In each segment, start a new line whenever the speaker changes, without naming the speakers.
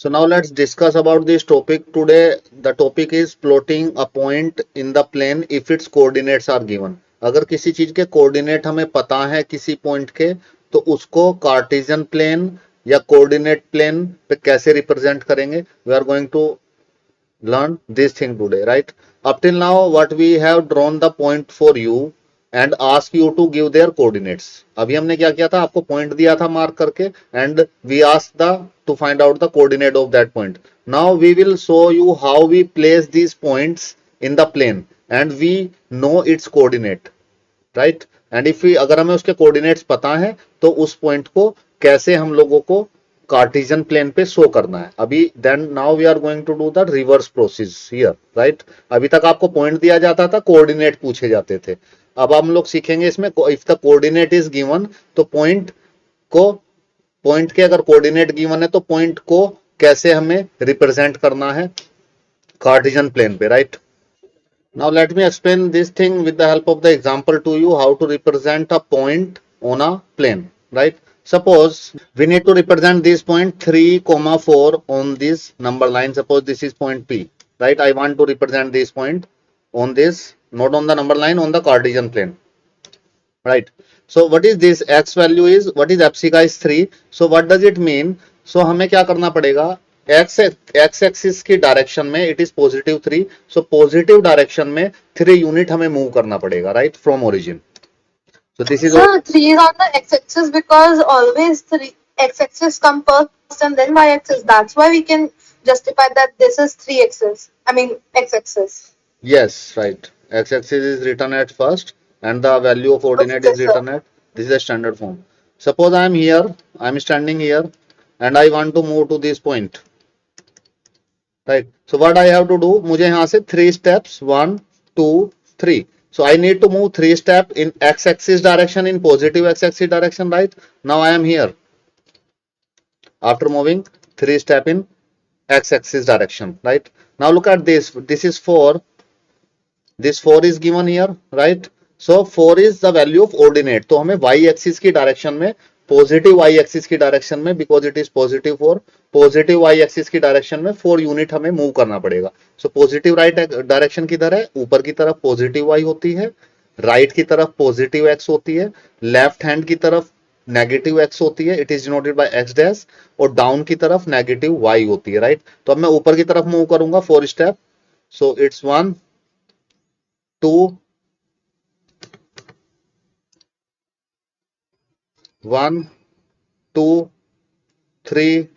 So now let's discuss about this topic today. The topic is plotting a point in the plane if its coordinates are given. अगर किसी चीज के coordinate हमें पता है किसी पॉइंट के, तो उसको कार्टेशियन प्लेन या कोऑर्डिनेट प्लेन पे कैसे रिप्रेजेंट करेंगे. We are going to learn this thing today, right? Up till now, what we have drawn the point for you and ask you to give their coordinates. अभी हमने क्या किया था, आपको पॉइंट दिया था मार्क करके, and we asked the to find out the coordinate of that point. Now we will show you how we place these points in the plane and we know its coordinate, right? And if we अगर हमें उसके coordinates पता है तो उस point को कैसे हम लोगों को कार्टेशियन प्लेन पे शो करना है. अभी then now we are going to do the reverse process here, right? अभी तक आपको पॉइंट दिया जाता था, कोऑर्डिनेट पूछे जाते थे. अब हम लोग सीखेंगे इसमें if the coordinate is given तो पॉइंट के अगर कोऑर्डिनेट गिवन है तो पॉइंट को कैसे हमें रिप्रेजेंट करना है कार्टेशियन प्लेन पे, right? Now let me explain this thing with the help of the example to you how to represent a point on a plane, right? Suppose we need to represent this point 3, 4 on this number line. Suppose this is point P, right? I want to represent this point on this, not on the number line, on the Cartesian plane, right? So what is this x value is, what is epsilon is 3. So what does it mean? So हमें क्या करना पड़ेगा, x axis की direction में it is positive 3. So positive direction में 3 unit हमें move करना पड़ेगा, right, from origin. So this is
3 is on the x-axis because always 3 x-axis come first and then y-axis. That's why we can justify that this is 3 axis. I mean x-axis.
yes, right. X-axis is written at first and the value of ordinate is written at. This is a standard form. Suppose I am here, I am standing here, and I want to move to this point, right? So what I have to do, मुझे यहाँ से 3 steps 1 2 3. So I need to move 3 steps in x-axis direction, in positive x-axis direction, right? Now I am here. After moving 3 steps in x-axis direction, right? Now look at this. This is 4. This 4 is given here, right? So 4 is the value of ordinate. तो हमें y-axis की direction में, positive y axis की direction में, because it is positive 4, positive y axis की direction में 4 unit हमें move करना पड़ेगा. सो पॉजिटिव राइट डायरेक्शन किधर है, ऊपर की तरफ पॉजिटिव y होती है, राइट की तरफ पॉजिटिव x होती है, लेफ्ट हैंड की तरफ नेगेटिव x होती है, it is denoted by x dash, और डाउन की तरफ नेगेटिव y होती है, राइट? तो अब मैं ऊपर की तरफ मूव करूंगा 4 step. So it's 1 2 1 2 3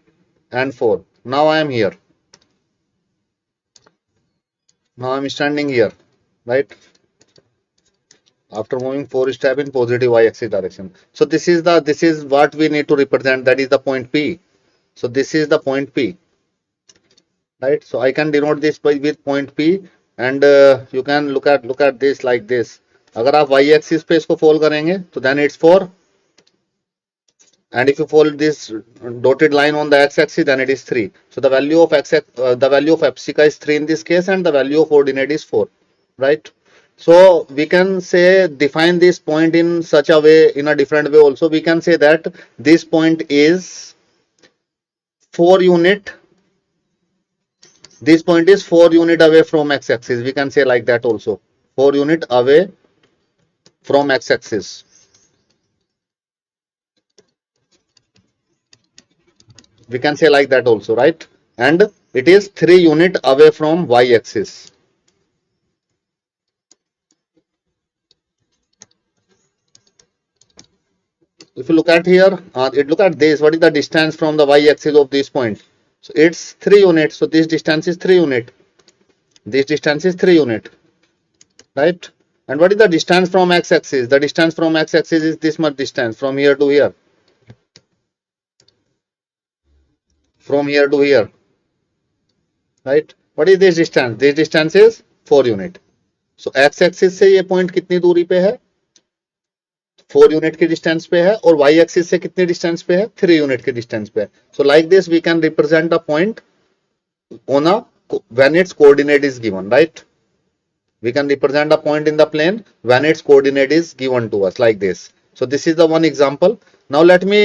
and 4. Now I am here. Now I am standing here, right? After moving 4 steps in positive y-axis direction. So this is what we need to represent. That is the point P. So this is the point P, right? So I can denote this by with point P, and you can look at this like this. अगर आप y-axis पे इसको fold करेंगे तो then it's 4. And if you fold this dotted line on the x-axis, then it is 3. So the value of the value of epsilon is 3 in this case, and the value of ordinate is 4, right? So we can say define this point in such a way, in a different way also. We can say that this point is 4 unit. This point is 4 unit away from x-axis. We can say like that also. 4 unit away from x-axis. We can say like that also, right? And it is 3 unit away from y-axis. If you look at here, look at this. What is the distance from the y-axis of this point? So it's 3 units. So this distance is 3 unit. This distance is 3 unit, right? And what is the distance from x-axis? The distance from x-axis is this much distance from here to here. From here to here, right? What is this distance? This distance is 4 unit. So x-axis से ये point कितनी दूरी पे है? 4 unit की distance पे है, और y एक्सिस से कितनी डिस्टेंस पे है? 3 यूनिट की डिस्टेंस पे है. So like this we can represent a point on a when it's coordinate is given, right? We can represent a point in the plane when its coordinate is given to us like this. So this is the one example. Now let me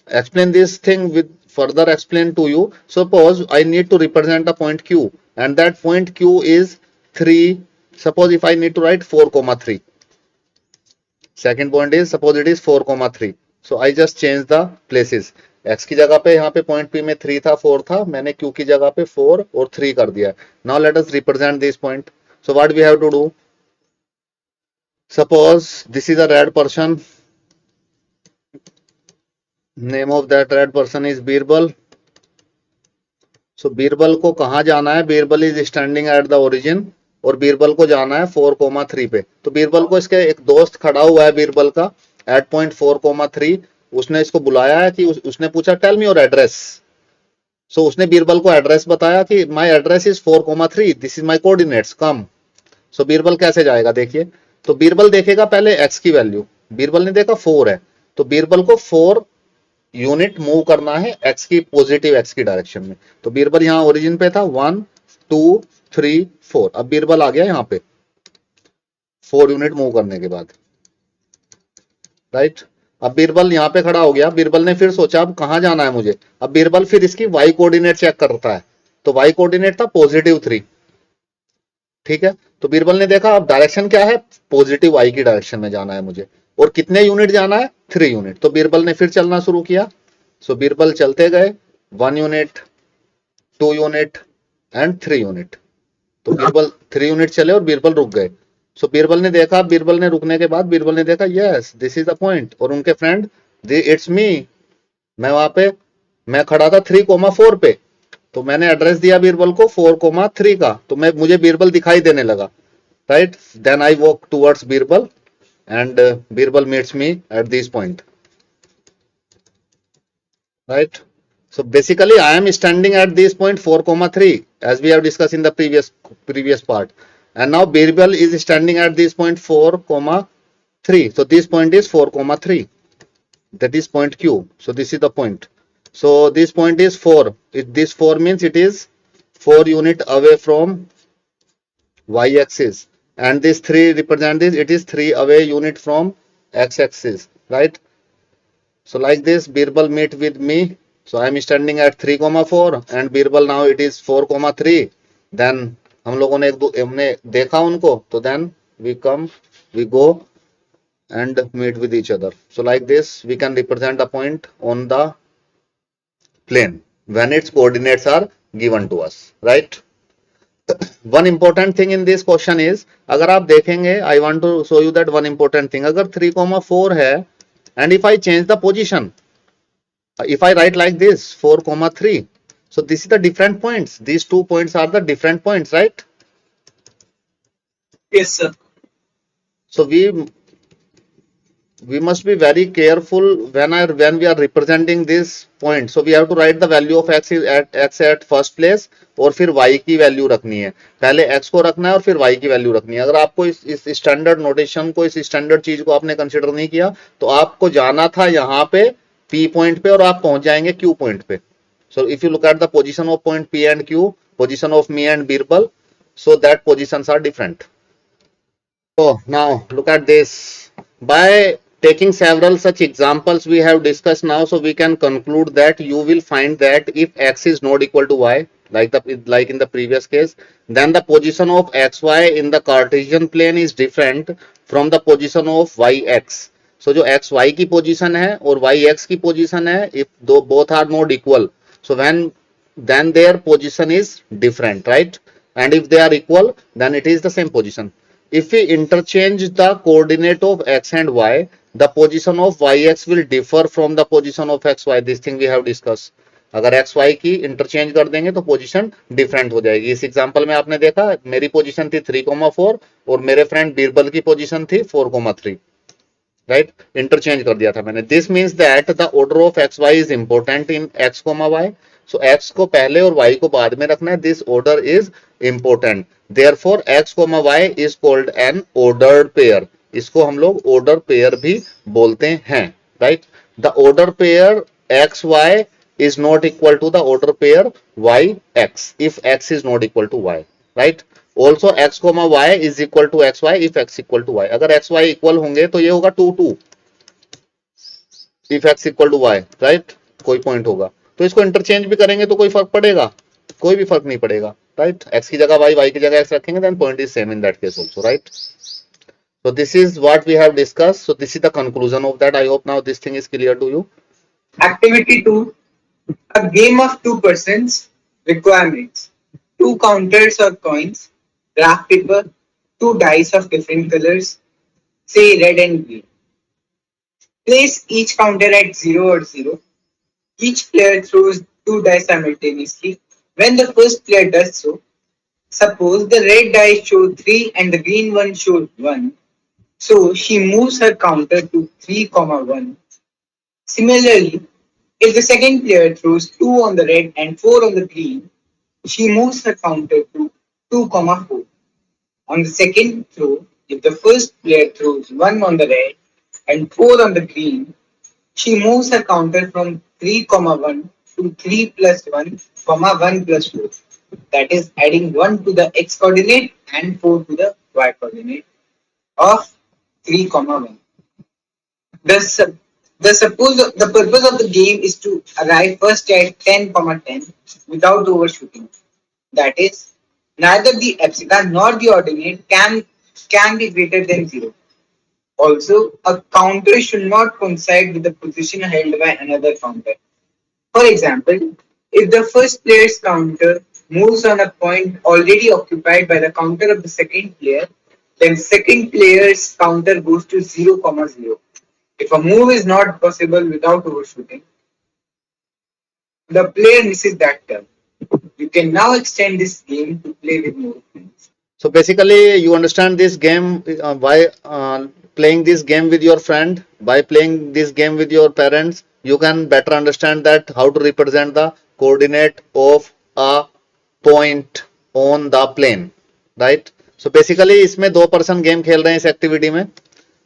explain this thing with further explain to you. Suppose I need to represent a point Q, and that point Q is 3. Suppose if I need to write 4,3. Second point is suppose it is 4,3. So I just change the places. X की जगह पे यहाँ पे point P में 3 था 4 था, मैंने Q की जगह पे 4 और 3 कर दिया. Now let us represent this point. So what we have to do? Suppose this is a red person. Name of that red person is Birbal. So Birbal को कहाँ जाना है? Birbal is standing at the origin और बीरबल को जाना है 4,3 पे. तो बीरबल को इसके एक दोस्त खड़ा हुआ है बीरबल का एट पॉइंट 4,3. उसने इसको बुलाया है कि उसने पूछा tell me your address. So उसने बीरबल को एड्रेस बताया कि my address is 4,3, this is my coordinates, come. So Birbal कैसे जाएगा? देखिए, तो बीरबल देखेगा पहले एक्स की वैल्यू. बीरबल ने देखा 4 है, तो बीरबल को 4 यूनिट मूव करना है एक्स की पॉजिटिव एक्स की डायरेक्शन में. तो बीरबल यहाँ ओरिजिन पे था 1 2 3 4. अब बीरबल आ गया यहाँ पे 4 यूनिट मूव करने के बाद, राइट. अब बीरबल यहाँ पे खड़ा हो गया. बीरबल ने फिर सोचा अब कहाँ जाना है मुझे. अब बीरबल फिर इसकी वाई कोऑर्डिनेट चेक करता है. तो वाई कोऑर्डिनेट था +3. ठीक है, तो बीरबल ने देखा अब डायरेक्शन क्या है, पॉजिटिव वाई की डायरेक्शन में जाना है मुझे, और कितने यूनिट जाना है, 3 यूनिट. तो बीरबल ने फिर चलना शुरू किया. सो बीरबल चलते गए 1 यूनिट 2 यूनिट एंड 3 यूनिट. तो बीरबल 3 यूनिट चले और बीरबल रुक गए. सो बीरबल ने देखा, बीरबल ने रुकने के बाद बीरबल ने देखा yes this is the point, और उनके फ्रेंड इट्स मी, मैं वहां पे मैं खड़ा था 3,4 पे. तो मैंने एड्रेस दिया बीरबल को 4,3 का. तो मुझे बीरबल दिखाई देने लगा, right. Then I walk towards Birbal and Birbal meets me at this point, right. So basically I am standing at this point 4,3 as we have discussed in the previous part, and now Birbal is standing at this point 4,3. So this point is 4,3, that is point Q. So this is the point. So this point is 4. This 4 means it is 4 unit away from y-axis, and this 3 represent this, it is 3 away unit from x-axis, right. So like this Birbal meet with me. So I am standing at 3,4 and Birbal now it is 4,3. then हम लोगों ने हमने देखा उनको, तो then we go and meet with each other. So like this we can represent a point on the plane when its coordinates are given to us, right. One important thing in this question is, अगर आप देखेंगे, I want to show you that one important thing. अगर 3,4 है and if I change the position, if I write like this 4,3, so this is the different points. These 2 points are the different points, right?
Yes, sir.
So we must be very careful when we are representing this point. So we have to write the value of x at first place, और फिर y की value रखनी है. पहले x को रखना है और फिर y की वैल्यू रखनी है. अगर आपको इस स्टैंडर्ड नोटेशन को, इस स्टैंडर्ड चीज को आपने कंसिडर नहीं किया, तो आपको जाना था यहाँ पे P पॉइंट पे और आप पहुंच जाएंगे Q पॉइंट पे. So if you look at the position of point P and Q, position of me and Birbal, so that positions are different. So now look at this. By taking several such examples we have discussed now, so we can conclude that you will find that if x is not equal to y, like in the previous case, then the position of xy in the Cartesian plane is different from the position of yx. So जो xy की position है और yx की position है, if both are not equal, so then their position is different, right. And if they are equal, then it is the same position. If we interchange the coordinate of x and y, the position of yx will differ from the position of xy. This thing we have discussed. अगर x y की interchange कर देंगे तो position different हो जाएगी. इस example में आपने देखा मेरी पोजीशन थी 3,4 और मेरे फ्रेंड बीरबल की पोजीशन थी 4,3, राइट. इंटरचेंज कर दिया था मैंने. This means that the order of X Y is important in x, y. सो x को पहले और y को बाद में रखना है. This order is important. Therefore x, y is called an ordered pair. इसको हम लोग ऑर्डर पेयर भी बोलते हैं, right. The order pair X Y is not equal to the order pair yx if x is not equal to y, right. Also x, y is equal to xy if x equal to y. अगर x y equal होंगे तो ये होगा 2 2 if x equal to y, right. कोई point होगा. तो इसको interchange भी करेंगे तो कोई फर्क पड़ेगा? कोई भी फर्क नहीं पड़ेगा, राइट? x की जगह y, y की जगह x रखेंगे, then point is same in that case also, right? So this is what we have discussed. So this is the conclusion of that. I hope now this thing is clear to you.
Activity 2. A game of two persons. Requirements. Two counters or coins. Graph paper. Two dice of different colors. Say red and green. Place each counter at 0 or 0. Each player throws two dice simultaneously. When the first player does so, suppose the red die showed 3 and the green one showed 1. So she moves her counter to 3, 1. Similarly, if the second player throws 2 on the red and 4 on the green, she moves her counter to 2, 4. On the second throw, if the first player throws 1 on the red and 4 on the green, she moves her counter from 3, 1 to 3 plus 1, 1 plus 4. That is adding 1 to the x coordinate and 4 to the y coordinate of 3, 1. The purpose of the game is to arrive first at 10, 10 without overshooting. That is, neither the epsilon nor the ordinate can be greater than 0. Also, a counter should not coincide with the position held by another counter. For example, if the first player's counter moves on a point already occupied by the counter of the second player, then second player's counter goes to 0, 0. If a move is not possible without overshooting, the player misses that turn. You can now extend this game to play with more friends.
So basically, you understand this game by playing this game with your friend, by playing this game with your parents, you can better understand that how to represent the coordinate of a point on the plane, right? So basically, इसमें दो person game खेल रहे हैं इस activity में.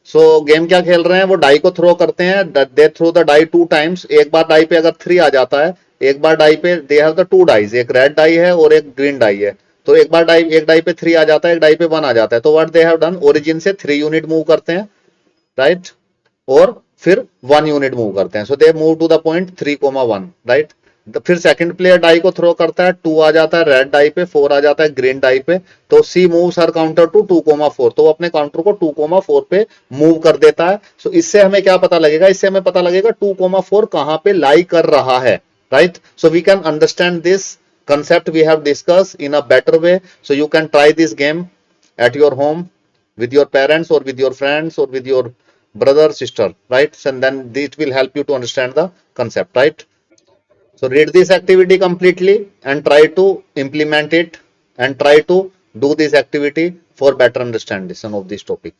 सो game क्या खेल रहे हैं, वो डाई को थ्रो करते हैं, they throw the die 2 times. एक बार डाई पे अगर 3 आ जाता है, एक बार डाई पे दे हैव द 2 डाइज, एक रेड डाई है और एक ग्रीन डाई है. तो एक डाई पे 3 आ जाता है, एक डाई पे 1 आ जाता है. तो what they have done, origin से 3 यूनिट मूव करते हैं, राइट? और फिर 1 यूनिट मूव करते हैं. So they move to the point 3, 1, right? फिर सेकंड प्लेयर डाई को थ्रो करता है, 2 आ जाता है रेड डाई पे, 4 आ जाता है ग्रीन डाई पे. तो सी मूव्स हर काउंटर टू 2, 4. तो वो अपने काउंटर को 2, 4 पे मूव कर देता है. सो इससे हमें क्या पता लगेगा, इससे हमें पता लगेगा 2, 4 कहां पे लाई कर रहा है, right? So we can understand this concept we have discussed in a better way. So you can try this game at your home with your parents or with your friends or with your brother, sister, right? And then this will help you to understand the concept, right? So read this activity completely and try to implement it and try to do this activity for better understanding of this topic.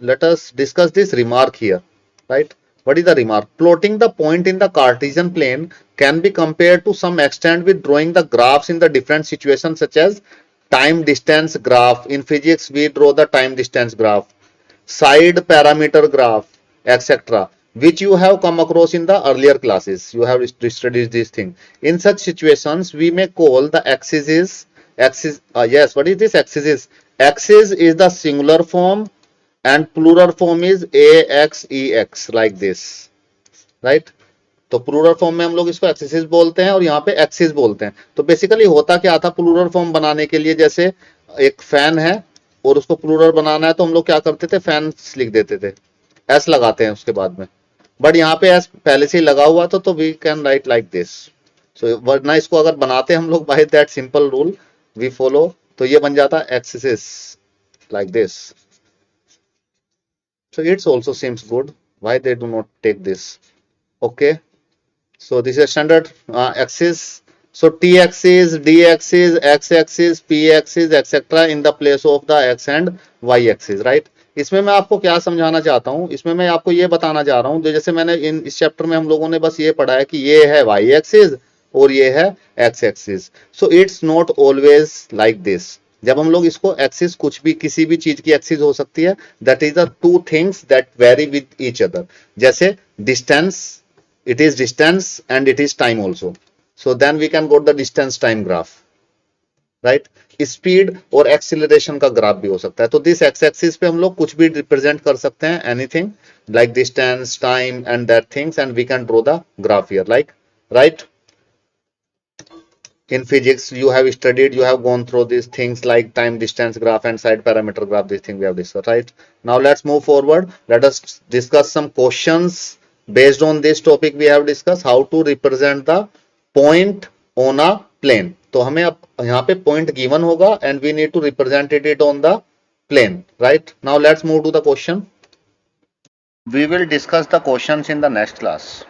Let us discuss this remark here, right? What is the remark? Plotting the point in the Cartesian plane can be compared to some extent with drawing the graphs in the different situations such as time distance graph. In physics, we draw the time distance graph, side parameter graph, etc., which you have come across in the earlier classes. You have studied this thing. In such situations, we may call the axis. Yes, what is this axis? Axis is the singular form and plural form is AXEX, like this, right? तो plural form में हम लोग इसको axis बोलते हैं और यहाँ पे एक्सिस बोलते हैं. तो बेसिकली होता क्या था, प्लूरल फॉर्म बनाने के लिए जैसे एक फैन है और उसको प्लूरल बनाना है तो हम लोग क्या करते थे, फैन लिख देते थे, एस लगाते हैं उसके बाद में. बट यहाँ पे एस पहले से ही लगा हुआ था तो we can write like this. So वरना इसको अगर बनाते हम लोग by that simple rule we follow, तो ये बन जाता है axis like this. So it also seems good. Why they do not take this? Okay. So this is standard axis. So t axis, d axis, x axis, p axis, etc. in the place of the x and y axis, right? इसमें मैं आपको क्या समझाना चाहता हूँ, इसमें मैं आपको ये बताना चाह रहा हूँ, जैसे मैंने इस चैप्टर में हम लोगों ने बस ये पढ़ा है कि ये है y axis और ये है x axis. So it's not always like this. जब हम लोग इसको एक्सिस, कुछ भी किसी भी चीज की एक्सिस हो सकती है, that is the two things that vary with each other. जैसे distance, it is distance and it is time also. So then we can got the distance time graph, right? Speed और acceleration का graph भी हो सकता है. तो this x axis पे हम लोग कुछ भी रिप्रेजेंट कर सकते हैं, anything like distance, time and that things, and we can draw the graph here, like, right? in physics you have studied, you have gone through these things like time distance graph and side parameter graph. These things we have discussed, right? Now let's move forward. Let us discuss some questions based on this topic we have discussed, how to represent the point on a plane. तो हमें अब यहाँ पे point given होगा and we need to represent it on the plane, right? Now let's move to the question. We will discuss the questions in the next class.